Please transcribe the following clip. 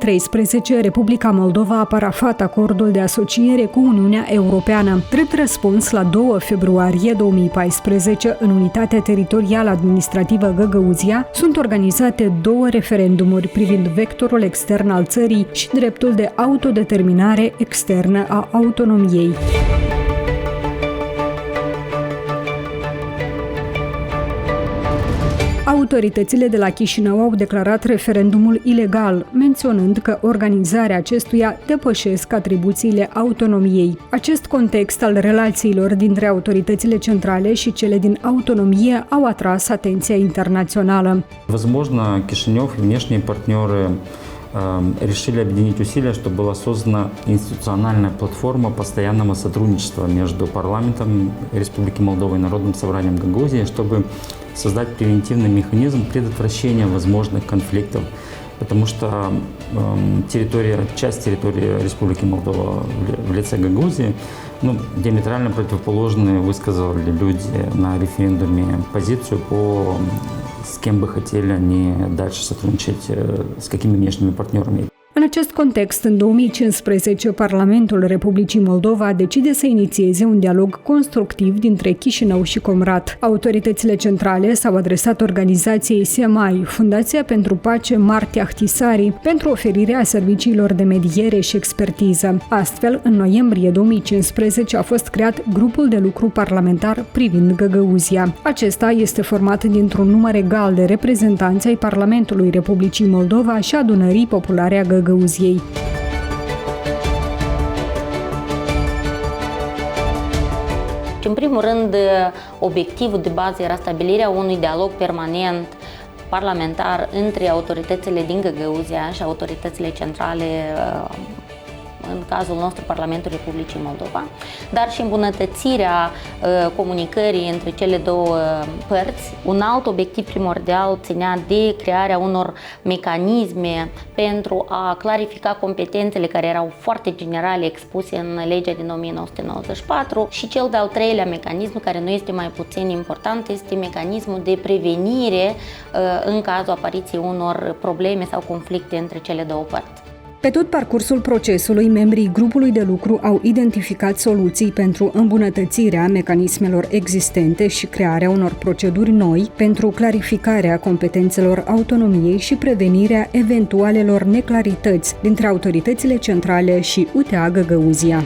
2013, Republica Moldova a parafat acordul de asociere cu Uniunea Europeană. Drept răspuns, la 2 februarie 2014, în unitatea teritorială administrativă Găgăuzia, sunt organizate 2 referendumuri privind vectorul extern al țării și dreptul de autodeterminare externă a autonomiei. Autoritățile de la Chișinău au declarat referendumul ilegal, menționând că organizarea acestuia depășesc atribuțiile autonomiei. Acest context al relațiilor dintre autoritățile centrale și cele din autonomie au atras atenția internațională. Возможно, Кишинев и внешние партнеры решили объединить усилия, чтобы была создана институциональная платформа постоянного сотрудничества между парламентом Республики Молдова и Народным собранием Гагаузии, чтобы создать превентивный механизм предотвращения возможных конфликтов, потому что часть территории Республики Молдова в лице Гагаузии диаметрально противоположные высказали люди на референдуме позицию с кем бы хотели они дальше сотрудничать, с какими внешними партнерами. În acest context, în 2015, Parlamentul Republicii Moldova decide să inițieze un dialog constructiv dintre Chișinău și Comrat. Autoritățile centrale s-au adresat organizației SEMAI, Fundația pentru Pace Marti Ahtisaari, pentru oferirea serviciilor de mediere și expertiză. Astfel, în noiembrie 2015 a fost creat grupul de lucru parlamentar privind Găgăuzia. Acesta este format dintr-un număr egal de reprezentanți ai Parlamentului Republicii Moldova și Adunării Populare a Găgăuziei. În primul rând, obiectivul de bază era stabilirea unui dialog permanent parlamentar între autoritățile din Găgăuzia și autoritățile centrale, în cazul nostru Parlamentul Republicii Moldova, dar și îmbunătățirea comunicării între cele 2 părți. Un alt obiectiv primordial ținea de crearea unor mecanisme pentru a clarifica competențele care erau foarte generale expuse în legea din 1994 și cel de-al 3-lea mecanism, care nu este mai puțin important, este mecanismul de prevenire în cazul apariției unor probleme sau conflicte între cele 2 părți. Pe tot parcursul procesului, membrii grupului de lucru au identificat soluții pentru îmbunătățirea mecanismelor existente și crearea unor proceduri noi pentru clarificarea competențelor autonomiei și prevenirea eventualelor neclarități dintre autoritățile centrale și UTA Găgăuzia.